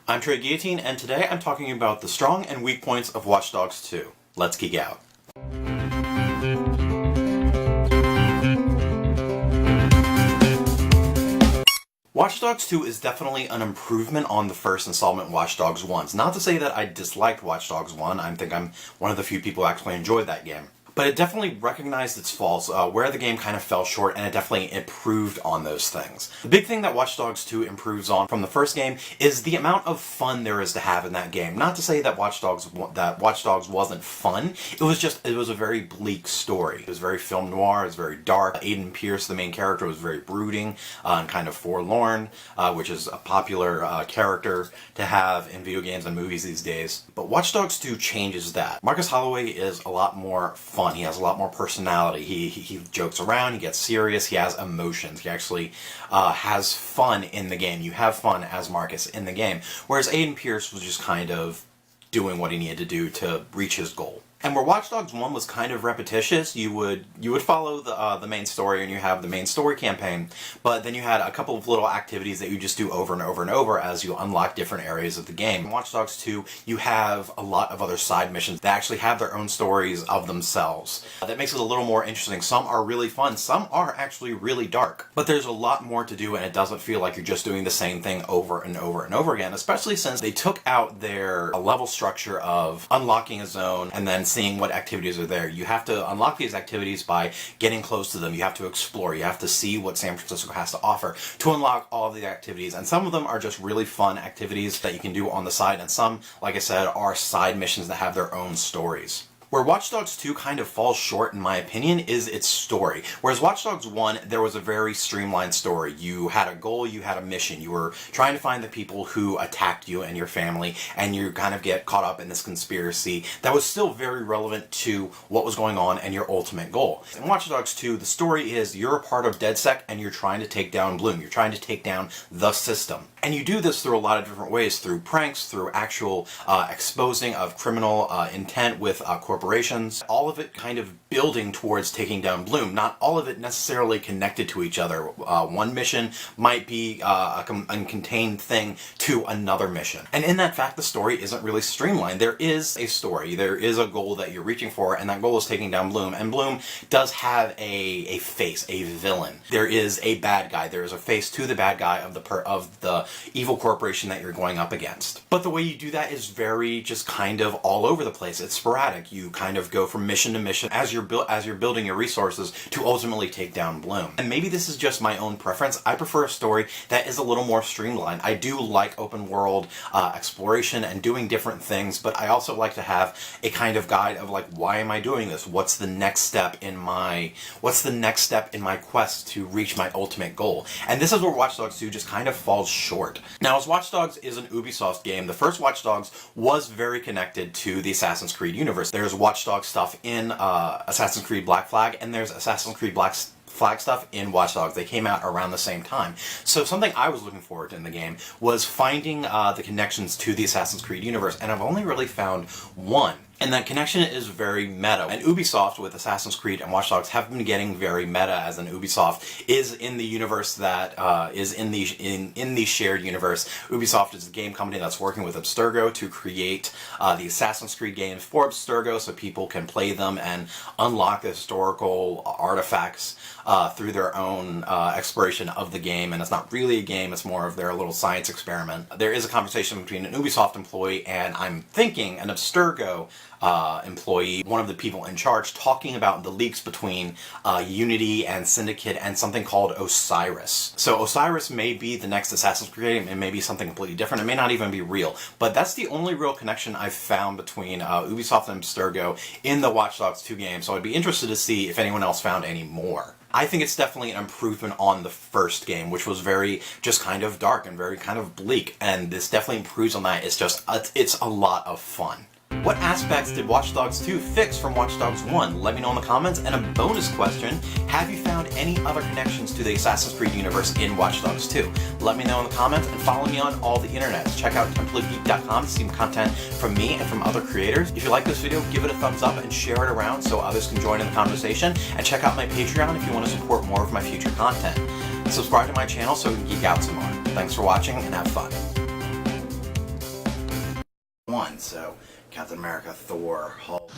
I'm Trey Guillotine, and today I'm talking about the strong and weak points of Watch Dogs 2. Let's geek out. Watch Dogs 2 is definitely an improvement on the first installment Watch Dogs 1. Not to say that I disliked Watch Dogs 1, I think I'm one of the few people who actually enjoyed that game. But it definitely recognized its faults, where the game kind of fell short, and it definitely improved on those things. The big thing that Watch Dogs 2 improves on from the first game is the amount of fun there is to have in that game. Not to say that Watch Dogs wasn't fun, it was a very bleak story. It was very film noir, it was very dark. Aiden Pierce, the main character, was very brooding and kind of forlorn, which is a popular character to have in video games and movies these days. But Watch Dogs 2 changes that. Marcus Holloway is a lot more fun. He has a lot more personality. He jokes around, he gets serious, he has emotions. He actually has fun in the game. You have fun as Marcus in the game. Whereas Aiden Pierce was just kind of doing what he needed to do to reach his goal. And where Watch Dogs 1 was kind of repetitious, you would follow the main story, and you have the main story campaign, but then you had a couple of little activities that you just do over and over and over as you unlock different areas of the game. In Watch Dogs 2, you have a lot of other side missions that actually have their own stories of themselves. That makes it a little more interesting. Some are really fun, some are actually really dark. But there's a lot more to do, and it doesn't feel like you're just doing the same thing over and over and over again, especially since they took out their level structure of unlocking a zone and then seeing what activities are there. You have to unlock these activities by getting close to them. You have to explore. You have to see what San Francisco has to offer to unlock all of the activities. And some of them are just really fun activities that you can do on the side, and some, like I said, are side missions that have their own stories. Where Watch Dogs 2 kind of falls short, in my opinion, is its story. Whereas Watch Dogs 1, there was a very streamlined story. You had a goal, you had a mission. You were trying to find the people who attacked you and your family, and you kind of get caught up in this conspiracy that was still very relevant to what was going on and your ultimate goal. In Watch Dogs 2, the story is you're a part of DedSec and you're trying to take down Bloom. You're trying to take down the system. And you do this through a lot of different ways, through pranks, through actual exposing of criminal intent with corporations. All of it kind of building towards taking down Bloom. Not all of it necessarily connected to each other. One mission might be a contained thing to another mission. And in that fact, the story isn't really streamlined. There is a story, there is a goal that you're reaching for, and that goal is taking down Bloom. And Bloom does have a face, a villain. There is a bad guy. There is a face to the bad guy of the evil corporation that you're going up against. But the way you do that is very just kind of all over the place. It's sporadic. You kind of go from mission to mission as you're building your resources to ultimately take down Bloom. And maybe this is just my own preference. I prefer a story that is a little more streamlined. I do like open world exploration and doing different things, but I also like to have a kind of guide of like, why am I doing this? What's the next step in my quest to reach my ultimate goal? And this is where Watch Dogs 2 just kind of falls short. Now, as Watch Dogs is an Ubisoft game, the first Watch Dogs was very connected to the Assassin's Creed universe. There's Watch Dogs stuff in Assassin's Creed Black Flag, and there's Assassin's Creed Black Flag stuff in Watch Dogs. They came out around the same time. So something I was looking forward to in the game was finding the connections to the Assassin's Creed universe, and I've only really found one. And that connection is very meta. And Ubisoft with Assassin's Creed and Watch Dogs have been getting very meta, as in Ubisoft is in the universe that is in the shared universe. Ubisoft is the game company that's working with Abstergo to create the Assassin's Creed games for Abstergo so people can play them and unlock the historical artifacts through their own exploration of the game. And it's not really a game, it's more of their little science experiment. There is a conversation between an Ubisoft employee and, I'm thinking, an Abstergo employee, one of the people in charge, talking about the leaks between Unity and Syndicate and something called Osiris. So Osiris may be the next Assassin's Creed game, it may be something completely different, it may not even be real, but that's the only real connection I've found between Ubisoft and Abstergo in the Watch Dogs 2 game, so I'd be interested to see if anyone else found any more. I think it's definitely an improvement on the first game, which was very just kind of dark and very kind of bleak, and this definitely improves on that. It's a lot of fun. What aspects did Watch Dogs 2 fix from Watch Dogs 1? Let me know in the comments. And a bonus question, have you found any other connections to the Assassin's Creed universe in Watch Dogs 2? Let me know in the comments, and follow me on all the internets. Check out templategeek.com to see content from me and from other creators. If you like this video, give it a thumbs up and share it around so others can join in the conversation. And check out my Patreon if you want to support more of my future content. Subscribe to my channel so we can geek out some more. Thanks for watching, and have fun. 1. So Captain America, Thor, Hulk,